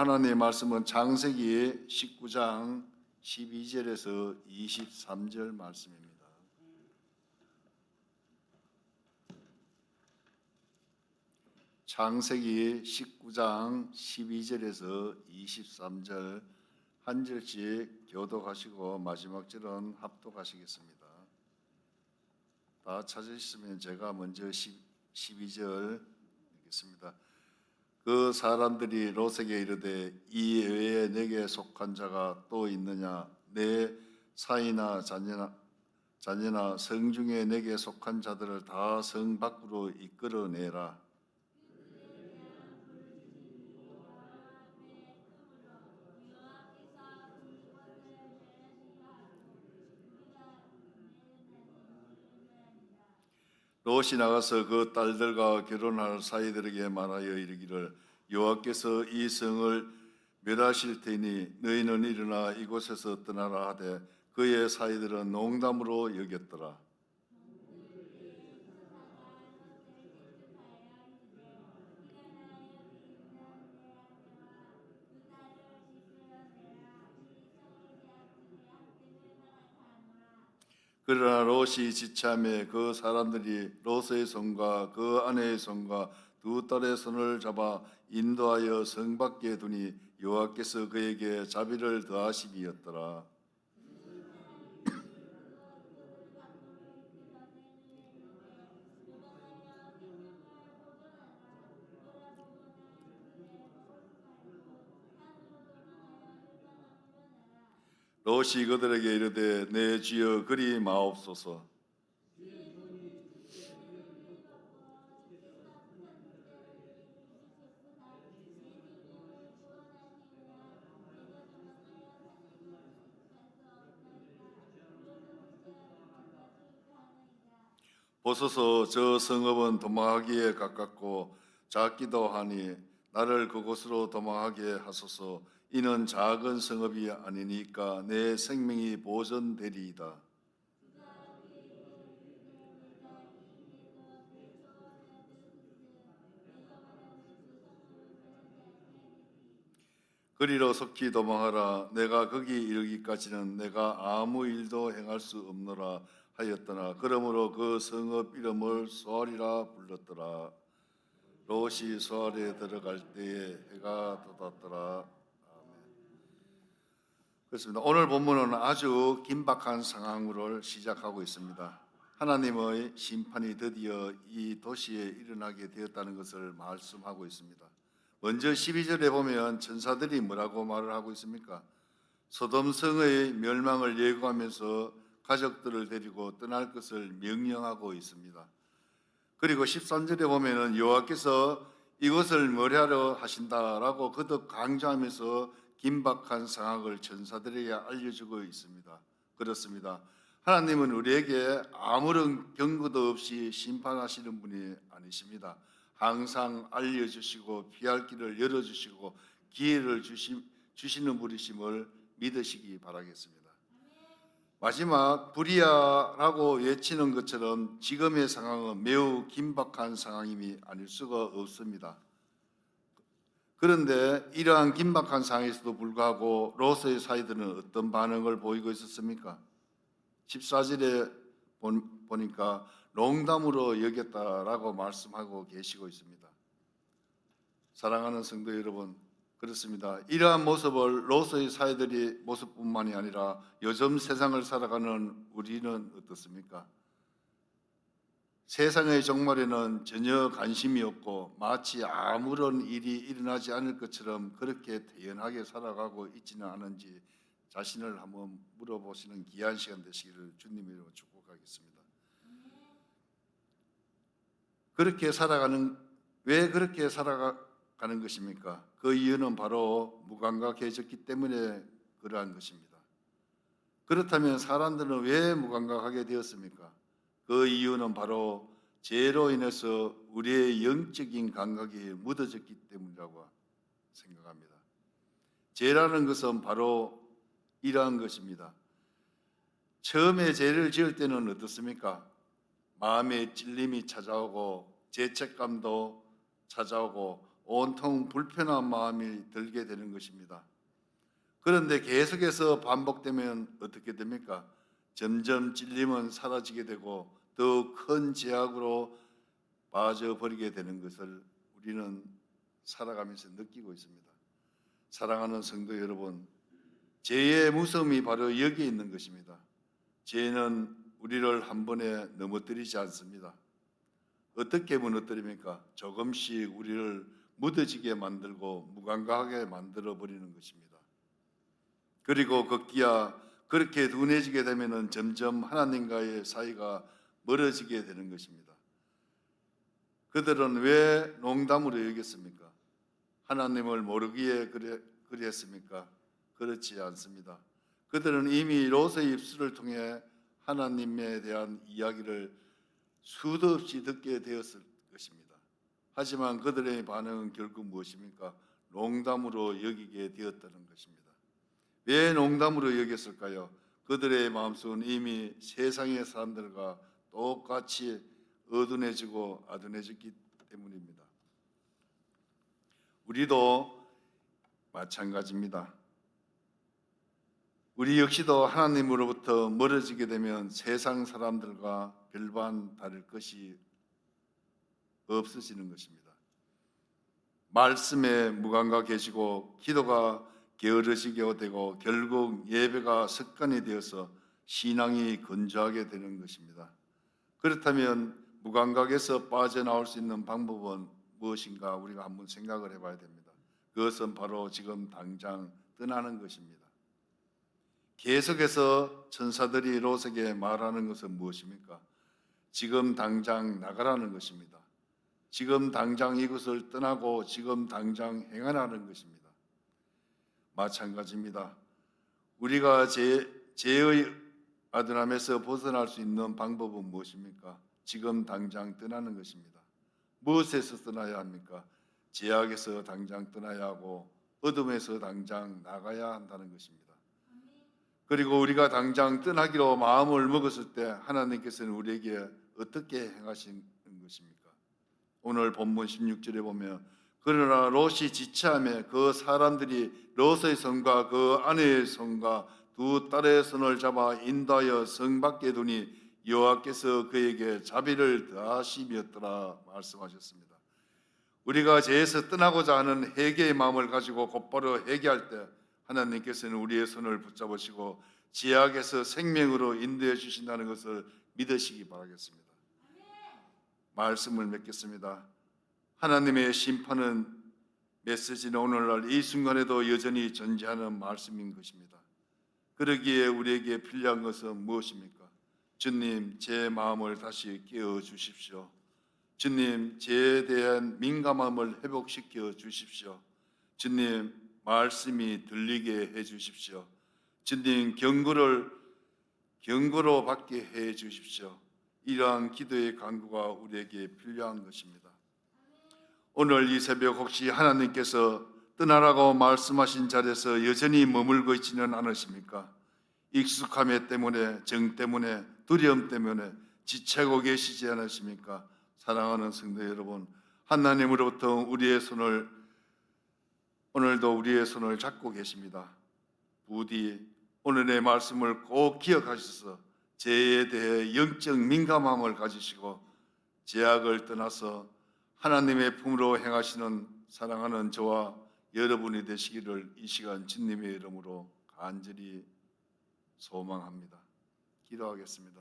하나님의 말씀은 창세기 19장 12절에서 23절 말씀입니다. 창세기 19장 12절에서 23절 한 절씩 교독하시고 마지막 절은 합독하시겠습니다. 다 찾으셨으면 제가 먼저 12절 읽겠습니다. 그 사람들이 롯에게 이르되 이 외에 내게 속한 자가 또 있느냐? 내 사이나 자녀나 성 중에 내게 속한 자들을 다 성 밖으로 이끌어내라. 롯이 나가서 그 딸들과 결혼할 사이들에게 말하여 이르기를 여호와께서 이 성을 멸하실 테니 너희는 일어나 이곳에서 떠나라 하되 그의 사이들은 농담으로 여겼더라. 그러나 롯이 지참에 그 사람들이 롯의 손과 그 아내의 손과 두 딸의 손을 잡아 인도하여 성 밖에 두니 여호와께서 그에게 자비를 더하심이었더라. 롯이 그들에게 이르되 내 주여 그리 마옵소서. 보소서 저 성읍은 도망하기에 가깝고 작기도 하니 나를 그곳으로 도망하게 하소서. 이는 작은 성읍이 아니니까 내 생명이 보존되리이다. 그리로 속히 도망하라. 내가 거기 이르기까지는 내가 아무 일도 행할 수 없노라 하였더나 그러므로 그 성읍 이름을 소알이라 불렀더라. 롯이 소알에 들어갈 때에 해가 돋았더라. 그렇습니다. 오늘 본문은 아주 긴박한 상황으로 시작하고 있습니다. 하나님의 심판이 드디어 이 도시에 일어나게 되었다는 것을 말씀하고 있습니다. 먼저 12절에 보면 천사들이 뭐라고 말을 하고 있습니까? 소돔성의 멸망을 예고하면서 가족들을 데리고 떠날 것을 명령하고 있습니다. 그리고 13절에 보면은 여호와께서 이것을 멸하려 하신다라고 거듭 강조하면서 긴박한 상황을 천사들에게 알려주고 있습니다. 그렇습니다. 하나님은 우리에게 아무런 경고도 없이 심판하시는 분이 아니십니다. 항상 알려주시고 피할 길을 열어주시고 기회를 주시는 분이심을 믿으시기 바라겠습니다. 마지막 불이야라고 외치는 것처럼 지금의 상황은 매우 긴박한 상황임이 아닐 수가 없습니다. 그런데 이러한 긴박한 상황에서도 불구하고 롯의 사이들은 어떤 반응을 보이고 있었습니까? 14절에 보니까 농담으로 여겼다라고 말씀하고 계시고 있습니다. 사랑하는 성도 여러분, 그렇습니다. 이러한 모습을 롯의 사이들의 모습뿐만이 아니라 요즘 세상을 살아가는 우리는 어떻습니까? 세상의 종말에는 전혀 관심이 없고 마치 아무런 일이 일어나지 않을 것처럼 그렇게 태연하게 살아가고 있지는 않은지 자신을 한번 물어보시는 귀한 시간 되시기를 주님으로 축복하겠습니다. 왜 그렇게 살아가는 것입니까? 그 이유는 바로 무감각해졌기 때문에 그러한 것입니다. 그렇다면 사람들은 왜 무감각하게 되었습니까? 그 이유는 바로 죄로 인해서 우리의 영적인 감각이 묻어졌기 때문이라고 생각합니다. 죄라는 것은 바로 이러한 것입니다. 처음에 죄를 지을 때는 어떻습니까? 마음에 찔림이 찾아오고 죄책감도 찾아오고 온통 불편한 마음이 들게 되는 것입니다. 그런데 계속해서 반복되면 어떻게 됩니까? 점점 찔림은 사라지게 되고 더 큰 제약으로 빠져버리게 되는 것을 우리는 살아가면서 느끼고 있습니다. 사랑하는 성도 여러분, 죄의 무서움이 바로 여기에 있는 것입니다. 죄는 우리를 한 번에 넘어뜨리지 않습니다. 어떻게 무너뜨립니까? 조금씩 우리를 무뎌지게 만들고 무감각하게 만들어 버리는 것입니다. 그리고 급기야 그렇게 둔해지게 되면은 점점 하나님과의 사이가 멀어지게 되는 것입니다. 그들은 왜 농담으로 여겼습니까? 하나님을 모르기에 그랬습니까? 그렇지 않습니다. 그들은 이미 롯의 입술을 통해 하나님에 대한 이야기를 수도 없이 듣게 되었을 것입니다. 하지만 그들의 반응은 결국 무엇입니까? 농담으로 여기게 되었다는 것입니다. 왜 농담으로 여겼을까요? 그들의 마음속은 이미 세상의 사람들과 똑같이 어두워지고 아둔해졌기 때문입니다. 우리도 마찬가지입니다. 우리 역시도 하나님으로부터 멀어지게 되면 세상 사람들과 별반 다를 것이 없어지는 것입니다. 말씀에 무감각해지고 기도가 게으르시게 되고 결국 예배가 습관이 되어서 신앙이 건조하게 되는 것입니다. 그렇다면 무감각에서 빠져나올 수 있는 방법은 무엇인가 우리가 한번 생각을 해봐야 됩니다. 그것은 바로 지금 당장 떠나는 것입니다. 계속해서 천사들이 롯에게 말하는 것은 무엇입니까? 지금 당장 나가라는 것입니다. 지금 당장 이곳을 떠나고 지금 당장 행하라는 것입니다. 마찬가지입니다. 우리가 죄의 아둔함에서 벗어날 수 있는 방법은 무엇입니까? 지금 당장 떠나는 것입니다. 무엇에서 떠나야 합니까? 죄악에서 당장 떠나야 하고 어둠에서 당장 나가야 한다는 것입니다. 그리고 우리가 당장 떠나기로 마음을 먹었을 때 하나님께서는 우리에게 어떻게 행하시는 것입니까? 오늘 본문 16절에 보면 그러나 롯이 지체하며 그 사람들이 롯의 손과 그 아내의 손과 두 딸의 손을 잡아 인도하여 성 밖에 두니 여호와께서 그에게 자비를 더하시었더라 말씀하셨습니다. 우리가 죄에서 떠나고자 하는 회개의 마음을 가지고 곧바로 회개할 때 하나님께서는 우리의 손을 붙잡으시고 죄악에서 생명으로 인도해 주신다는 것을 믿으시기 바라겠습니다. 말씀을 맺겠습니다. 하나님의 심판은 메시지는 오늘날 이 순간에도 여전히 존재하는 말씀인 것입니다. 그러기에 우리에게 필요한 것은 무엇입니까? 주님, 제 마음을 다시 깨워 주십시오. 주님, 죄에 대한 민감함을 회복시켜 주십시오. 주님, 말씀이 들리게 해 주십시오. 주님, 경고로 받게 해 주십시오. 이러한 기도의 간구가 우리에게 필요한 것입니다. 오늘 이 새벽 혹시 하나님께서 떠나라고 말씀하신 자리에서 여전히 머물고 있지는 않으십니까? 익숙함 때문에, 정 때문에, 두려움 때문에 지체하고 계시지 않으십니까? 사랑하는 성도 여러분, 하나님으로부터 오늘도 우리의 손을 잡고 계십니다. 부디 오늘의 말씀을 꼭 기억하셔서 죄에 대해 영적 민감함을 가지시고 죄악을 떠나서 하나님의 품으로 행하시는 사랑하는 저와 여러분이 되시기를 이 시간 주님의 이름으로 간절히 소망합니다. 기도하겠습니다.